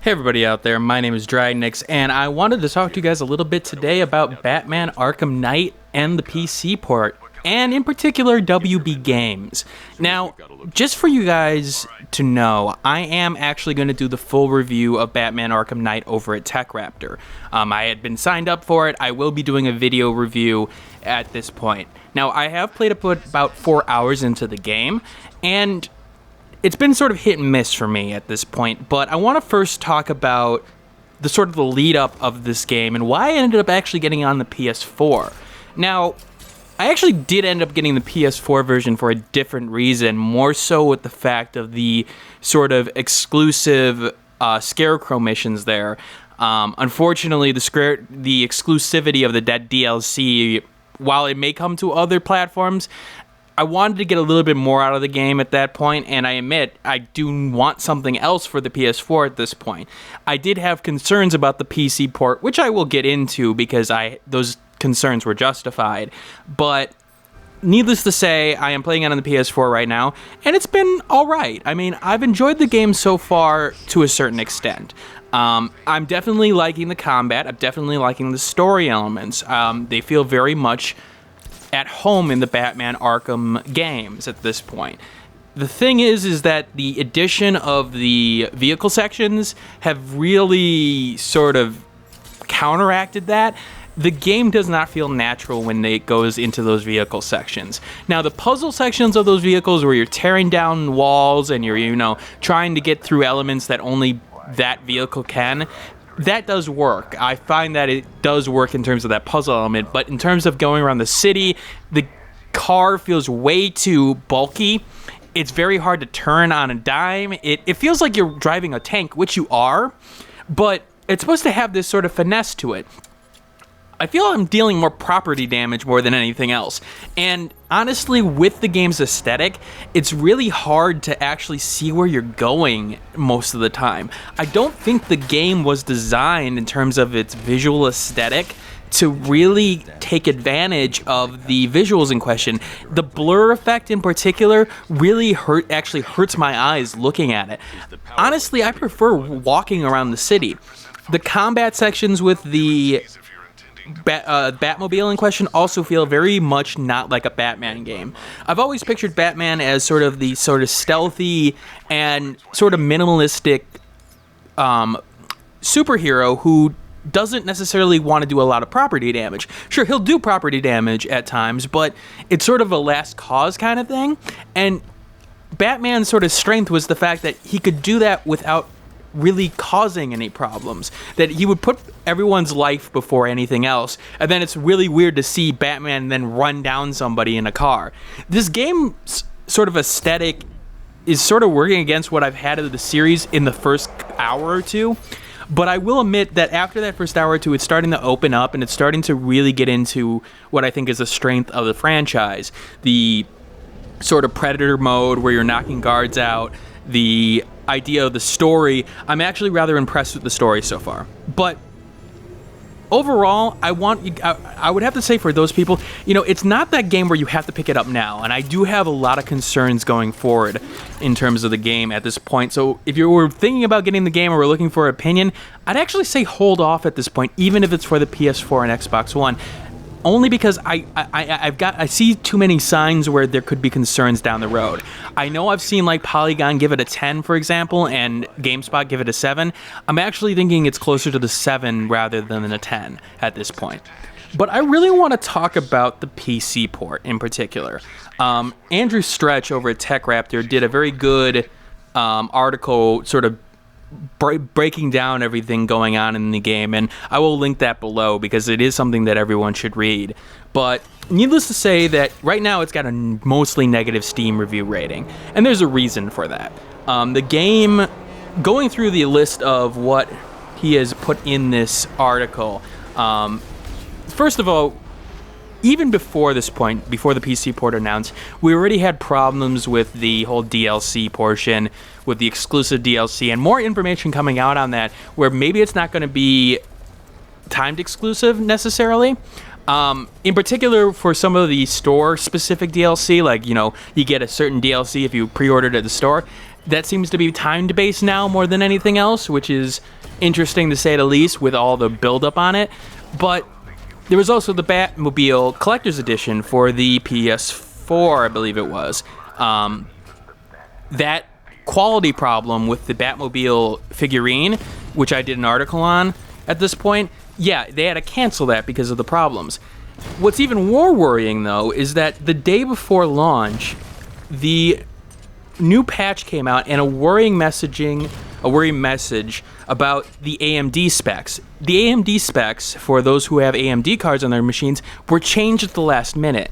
Hey everybody out there, my name is Dragnix, and I wanted to talk to you guys a little bit today about Batman Arkham Knight and the PC port, and in particular WB Games. Now, just for you guys to know, I am actually going to do the full review of Batman Arkham Knight over at Techraptor. I had been signed up for it. I will be doing a video review at this point. Now, I have played about 4 hours into the game, and it's been sort of hit and miss for me at this point, but I want to first talk about the sort of the lead up of this game and why I ended up actually getting on the PS4. Now, I actually did end up getting the PS4 version for a different reason, more so with the fact of the sort of exclusive Scarecrow missions there. Unfortunately, the exclusivity of the Dead DLC, while it may come to other platforms, I wanted to get a little bit more out of the game at that point, and I admit I do want something else for the PS4 at this point. I did have concerns about the PC port, which I will get into because those concerns were justified, but needless to say, I am playing it on the PS4 right now, and it's been alright. I mean, I've enjoyed the game so far to a certain extent. I'm definitely liking the combat, I'm definitely liking the story elements. They feel very much at home in the Batman Arkham games at this point. The thing is that the addition of the vehicle sections have really sort of counteracted that. The game does not feel natural when it goes into those vehicle sections. Now, the puzzle sections of those vehicles where you're tearing down walls and you're, trying to get through elements that only that vehicle can, that does work. I find that it does work in terms of that puzzle element, but in terms of going around the city, the car feels way too bulky. It's very hard to turn on a dime. It feels like you're driving a tank, which you are, but it's supposed to have this sort of finesse to it. I feel I'm dealing more property damage more than anything else. And honestly, with the game's aesthetic, it's really hard to actually see where you're going most of the time. I don't think the game was designed in terms of its visual aesthetic to really take advantage of the visuals in question. The blur effect in particular really actually hurts my eyes looking at it. Honestly, I prefer walking around the city. The combat sections with the Batmobile in question also feel very much not like a Batman game. I've always pictured Batman as sort of stealthy and sort of minimalistic superhero who doesn't necessarily want to do a lot of property damage. Sure, he'll do property damage at times, but it's sort of a last cause kind of thing. And Batman's sort of strength was the fact that he could do that without really causing any problems, that he would put everyone's life before anything else, and then it's really weird to see Batman then run down somebody in a car. This game's sort of aesthetic is sort of working against what I've had of the series in the first hour or two, but I will admit that after that first hour or two, it's starting to open up, and it's starting to really get into what I think is the strength of the franchise. The sort of Predator mode where you're knocking guards out, the idea of the story. I'm actually rather impressed with the story so far. But overall, I would have to say for those people, it's not that game where you have to pick it up now. And I do have a lot of concerns going forward in terms of the game at this point. So if you were thinking about getting the game or were looking for an opinion, I'd actually say hold off at this point, even if it's for the PS4 and Xbox One. Only because I see too many signs where there could be concerns down the road. I know I've seen like Polygon give it a 10, for example, and GameSpot give it a 7. I'm actually thinking it's closer to the 7 rather than a 10 at this point. But I really want to talk about the PC port in particular. Andrew Stretch over at Techraptor did a very good article sort of breaking down everything going on in the game, and I will link that below because it is something that everyone should read. But needless to say that right now it's got a mostly negative Steam review rating, and there's a reason for that. The game, going through the list of what he has put in this article, first of all, even before this point, before the PC port announced, we already had problems with the whole DLC portion, with the exclusive DLC, and more information coming out on that, where maybe it's not going to be timed exclusive necessarily. In particular, for some of the store-specific DLC, like, you get a certain DLC if you pre-ordered at the store, that seems to be timed-based now more than anything else, which is interesting to say the least with all the build-up on it. But there was also the Batmobile Collector's Edition for the PS4, I believe it was. That quality problem with the Batmobile figurine, which I did an article on at this point, yeah, they had to cancel that because of the problems. What's even more worrying, though, is that the day before launch, the new patch came out and a worrying message about the AMD specs. The AMD specs, for those who have AMD cards on their machines, were changed at the last minute.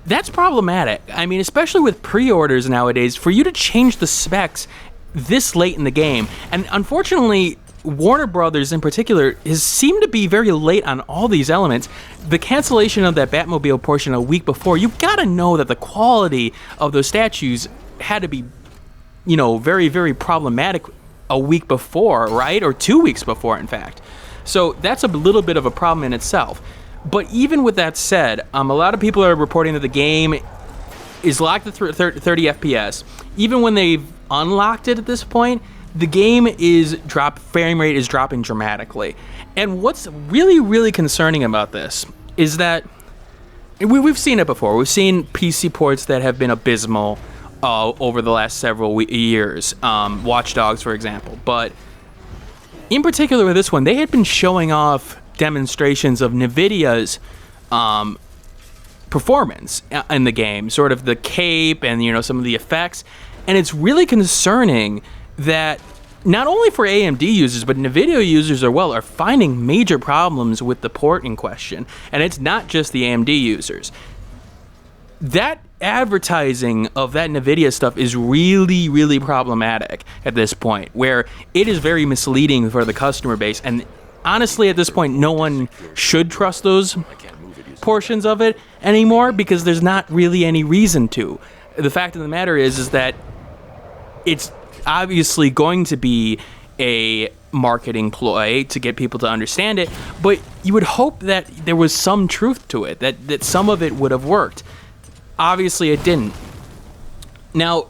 That's problematic. I mean, especially with pre-orders nowadays, for you to change the specs this late in the game. And unfortunately, Warner Brothers in particular has seemed to be very late on all these elements. The cancellation of that Batmobile portion a week before, you've got to know that the quality of those statues had to be, very, very problematic a week before, right? Or 2 weeks before, in fact. So that's a little bit of a problem in itself. But even with that said, a lot of people are reporting that the game is locked at 30 FPS. Even when they've unlocked it at this point, the game frame rate is dropping dramatically. And what's really, really concerning about this is that we've seen it before. We've seen PC ports that have been abysmal over the last several years. Watch Dogs, for example. But in particular with this one, they had been showing off demonstrations of NVIDIA's performance in the game, sort of the cape and some of the effects, and it's really concerning that not only for AMD users but NVIDIA users as well are finding major problems with the port in question, and it's not just the AMD users. That advertising of that NVIDIA stuff is really, really problematic at this point, where it is very misleading for the customer base, and honestly, at this point, no one should trust those portions of it anymore because there's not really any reason to. The fact of the matter is that it's obviously going to be a marketing ploy to get people to understand it, but you would hope that there was some truth to it, that some of it would have worked. Obviously, it didn't. Now,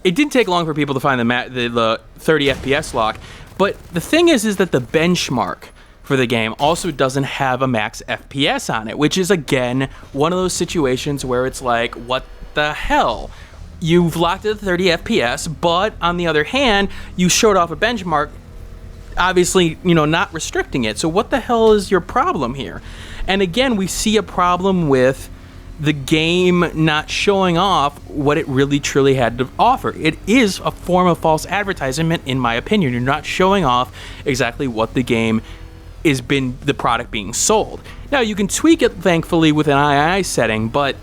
it didn't take long for people to find the 30 FPS lock. But the thing is that the benchmark for the game also doesn't have a max FPS on it, which is, again, one of those situations where it's like, what the hell? You've locked it at 30 FPS, but on the other hand, you showed off a benchmark, obviously, not restricting it. So what the hell is your problem here? And again, we see a problem with the game not showing off what it really truly had to offer. It is a form of false advertisement, in my opinion. You're not showing off exactly what the game is the product being sold. Now, you can tweak it, thankfully, with an II setting, but,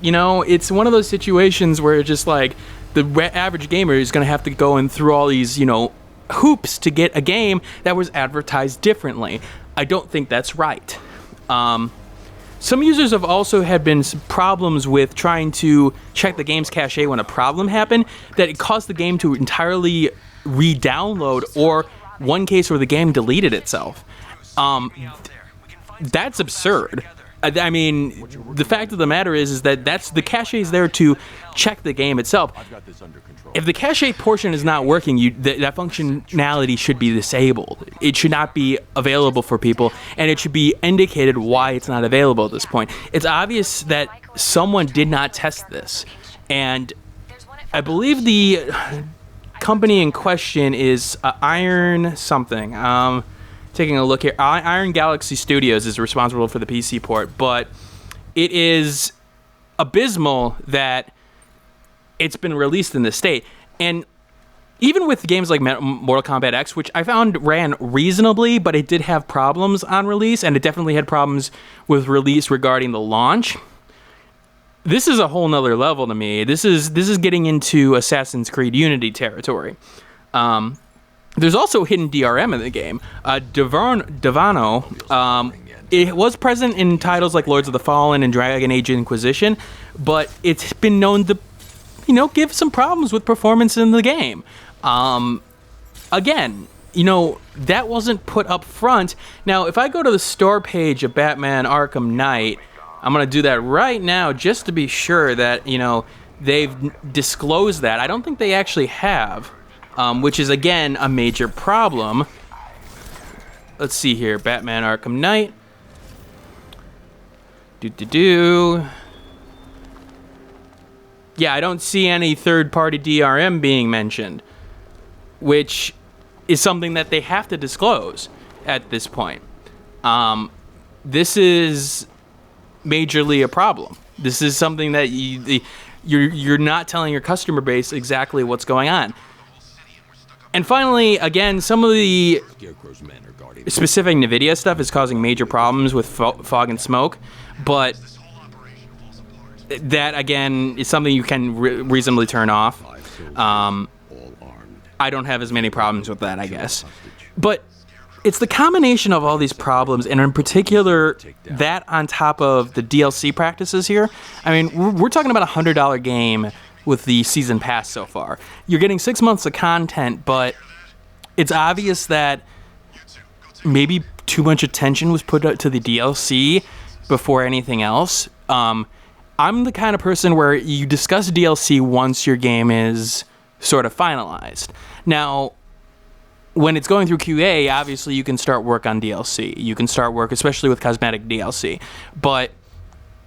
it's one of those situations where it's just like the average gamer is going to have to go in through all these, hoops to get a game that was advertised differently. I don't think that's right. Some users have also had been problems with trying to check the game's cache when a problem happened, that it caused the game to entirely re-download, or one case where the game deleted itself. That's absurd. I mean, the fact of the matter is that the cache is there to check the game itself. If the cache portion is not working, that functionality should be disabled. It should not be available for people, and it should be indicated why it's not available at this point. It's obvious that someone did not test this, and I believe the company in question is Iron something. Taking a look here, Iron Galaxy Studios is responsible for the PC port, but it is abysmal that it's been released in this state. And even with games like Mortal Kombat X, which I found ran reasonably, but it did have problems on release, and it definitely had problems with release regarding the launch. This is a whole nother level to me. This is getting into Assassin's Creed Unity territory. There's also hidden DRM in the game. Devano, it was present in titles like Lords of the Fallen and Dragon Age Inquisition, but it's been known to, give some problems with performance in the game. Again, that wasn't put up front. Now, if I go to the store page of Batman Arkham Knight, I'm going to do that right now just to be sure that, they've disclosed that. I don't think they actually have, which is, again, a major problem. Let's see here. Batman Arkham Knight. Yeah, I don't see any third-party DRM being mentioned, which is something that they have to disclose at this point. This is majorly a problem. This is something that you're not telling your customer base exactly what's going on. And finally, again, some of the specific NVIDIA stuff is causing major problems with fog and smoke, but that, again, is something you can reasonably turn off. I don't have as many problems with that, I guess. But it's the combination of all these problems, and in particular, that on top of the DLC practices here. I mean, we're talking about a $100 game with the season pass so far. You're getting 6 months of content, but it's obvious that maybe too much attention was put to the DLC before anything else. I'm the kind of person where you discuss DLC once your game is sort of finalized. Now, when it's going through QA, obviously you can start work on DLC. You can start work, especially with cosmetic DLC. But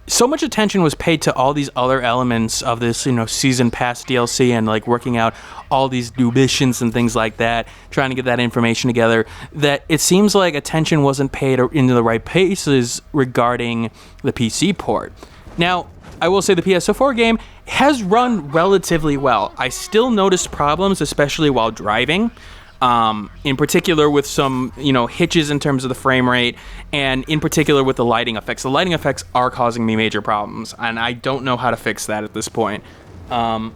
so much attention was paid to all these other elements of this, season pass DLC and like working out all these new missions and things like that, trying to get that information together, that it seems like attention wasn't paid into the right places regarding the PC port. Now, I will say the PS4 game has run relatively well. I still noticed problems, especially while driving. In particular with some, hitches in terms of the frame rate, and in particular with the lighting effects. The lighting effects are causing me major problems, and I don't know how to fix that at this point. The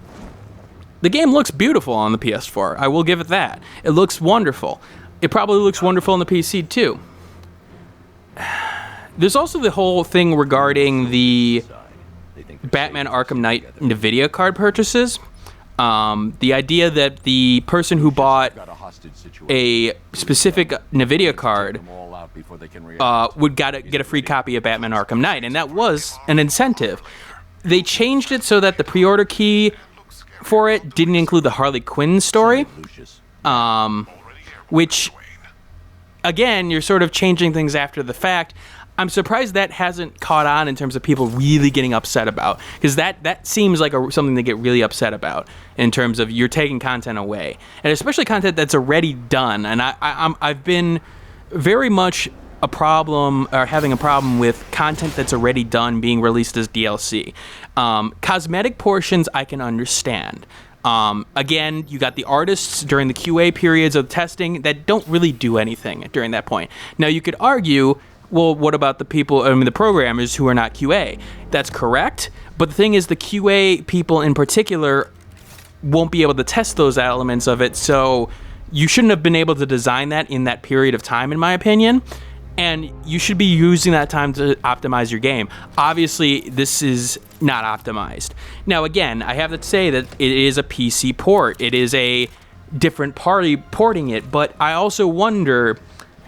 game looks beautiful on the PS4. I will give it that. It looks wonderful. It probably looks wonderful on the PC too. There's also the whole thing regarding the Batman Arkham Knight NVIDIA card purchases. The idea that the person who bought a specific NVIDIA card would get a free copy of Batman Arkham Knight, and that was an incentive. They changed it so that the pre-order key for it didn't include the Harley Quinn story, which, again, you're sort of changing things after the fact. I'm surprised that hasn't caught on in terms of people really getting upset about, because that seems like something they get really upset about in terms of you're taking content away, and especially content that's already done. And I've been very much having a problem with content that's already done being released as DLC. Cosmetic portions I can understand. Again, you got the artists during the QA periods of testing that don't really do anything during that point. Now you could argue, well, what about the the programmers who are not QA? That's correct, but the thing is, the QA people in particular won't be able to test those elements of it, so you shouldn't have been able to design that in that period of time, in my opinion, and you should be using that time to optimize your game. Obviously, this is not optimized. Now, again, I have to say that it is a PC port. It is a different party porting it, but I also wonder,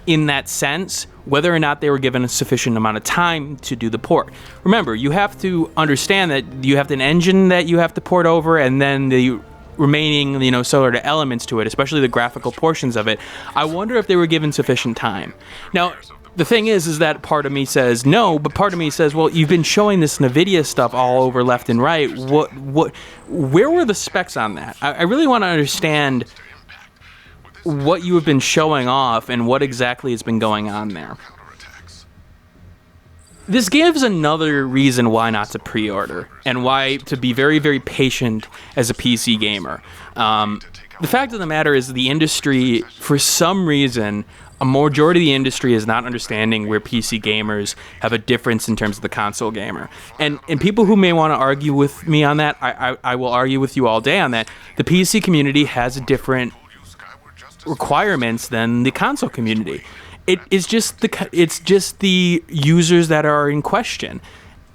in that sense, whether or not they were given a sufficient amount of time to do the port. Remember, you have to understand that you have an engine that you have to port over, and then the remaining, sort of elements to it, especially the graphical portions of it. I wonder if they were given sufficient time. Now, the thing is that part of me says no, but part of me says, well, you've been showing this NVIDIA stuff all over left and right. Where were the specs on that? I really want to understand what you have been showing off and what exactly has been going on there. This gives another reason why not to pre-order, and why to be very, very patient as a PC gamer. The fact of the matter is, the industry, for some reason, a majority of the industry is not understanding where PC gamers have a difference in terms of the console gamer. And people who may want to argue with me on that, I will argue with you all day on that. The PC community has a different requirements than the console community. It's just the users that are in question.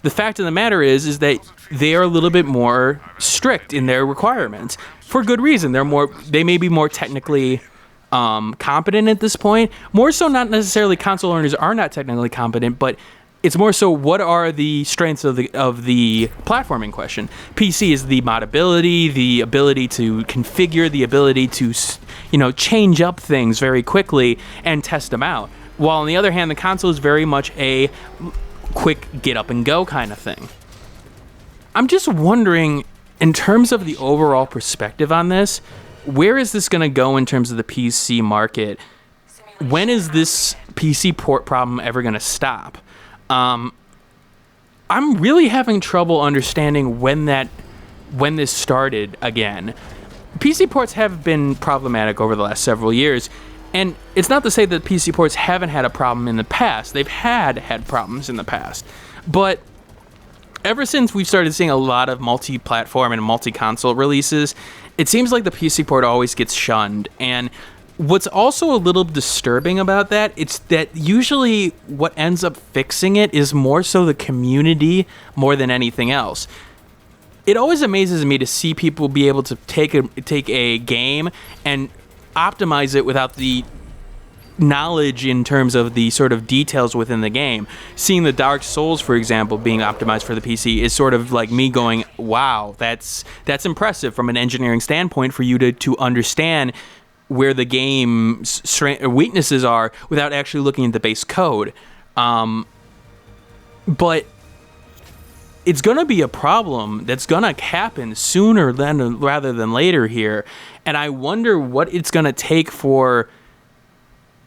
The fact of the matter is that they are a little bit more strict in their requirements for good reason. They may be more technically competent at this point. More so, not necessarily console owners are not technically competent, but It's more so, what are the strengths of the platform in question? PC is the modability, the ability to configure, the ability to, change up things very quickly and test them out. While on the other hand, the console is very much a quick get up and go kind of thing. I'm just wondering, in terms of the overall perspective on this, where is this going to go in terms of the PC market? When is this PC port problem ever going to stop? I'm really having trouble understanding when this started again. PC ports have been problematic over the last several years, and it's not to say that PC ports haven't had a problem in the past. They've had problems in the past, but ever since we've started seeing a lot of multi-platform and multi-console releases, it seems like the PC port always gets shunned. And what's also a little disturbing about that, it's that usually what ends up fixing it is more so the community more than anything else. It always amazes me to see people be able to take a game and optimize it without the knowledge in terms of the sort of details within the game. Seeing the Dark Souls, for example, being optimized for the PC is sort of like me going, wow, that's impressive from an engineering standpoint for you to understand where the game's weaknesses are without actually looking at the base code. But it's going to be a problem that's going to happen sooner rather than later here. And I wonder what it's going to take for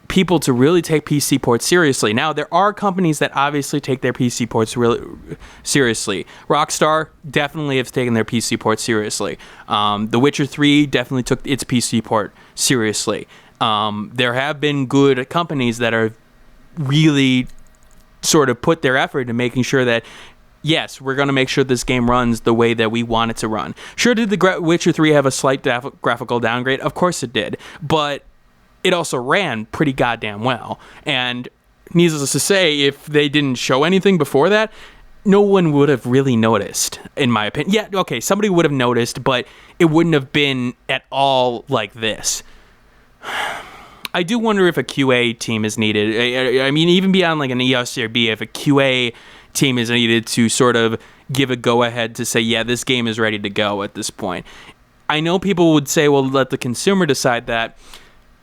people to really take PC ports seriously. Now, there are companies that obviously take their PC ports really seriously. Rockstar definitely has taken their PC ports seriously. The Witcher 3 definitely took its PC port seriously. There have been good companies that are really sort of put their effort into making sure that, yes, we're going to make sure this game runs the way that we want it to run. Sure, did the Witcher 3 have a slight graphical downgrade? Of course it did. But it also ran pretty goddamn well. And needless to say, if they didn't show anything before that, no one would have really noticed, in my opinion. Yeah, okay, somebody would have noticed, but it wouldn't have been at all like this. I do wonder if a QA team is needed. I mean, even beyond like an ESRB, if a QA team is needed to sort of give a go-ahead to say, yeah, this game is ready to go at this point. I know people would say, well, let the consumer decide that.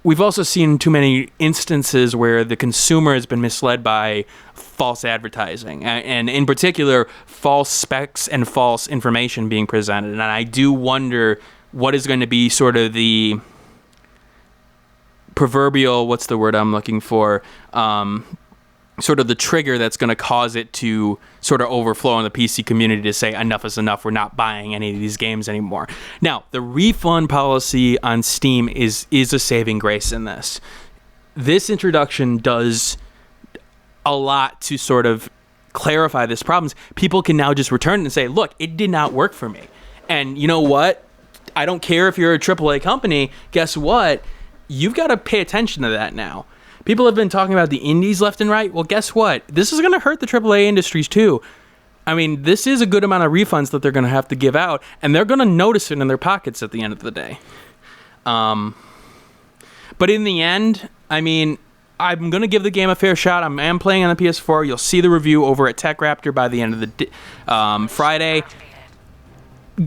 We've also seen too many instances where the consumer has been misled by false advertising, and in particular, false specs and false information being presented. And I do wonder what is going to be sort of the proverbial, what's the word I'm looking for, sort of the trigger that's going to cause it to sort of overflow in the PC community to say enough is enough, we're not buying any of these games anymore. Now, the refund policy on Steam is a saving grace in this. This introduction does a lot to sort of clarify this problems. People can now just return and say, look, it did not work for me. And you know what? I don't care if you're a AAA company. Guess what? You've got to pay attention to that now. People have been talking about the indies left and right. Well, guess what? This is going to hurt the AAA industries too. I mean, this is a good amount of refunds that they're going to have to give out, and they're going to notice it in their pockets at the end of the day. But in the end, I mean, I'm going to give the game a fair shot. I am playing on the PS4. You'll see the review over at Techraptor by the end of the Friday.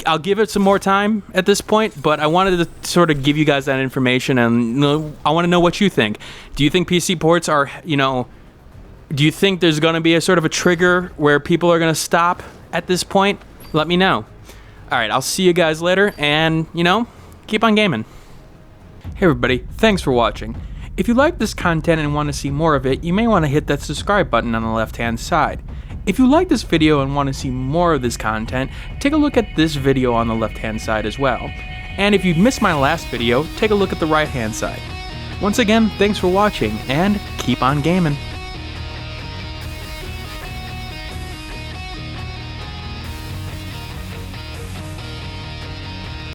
I'll give it some more time at this point, but I wanted to sort of give you guys that information, and I want to know what you think. Do you think PC ports are, do you think there's going to be a sort of a trigger where people are going to stop at this point? Let me know. All right, I'll see you guys later, and, keep on gaming. Hey everybody, thanks for watching. If you like this content and want to see more of it, you may want to hit that subscribe button on the left-hand side. If you like this video and want to see more of this content, take a look at this video on the left-hand side as well. And if you missed my last video, take a look at the right-hand side. Once again, thanks for watching, and keep on gaming.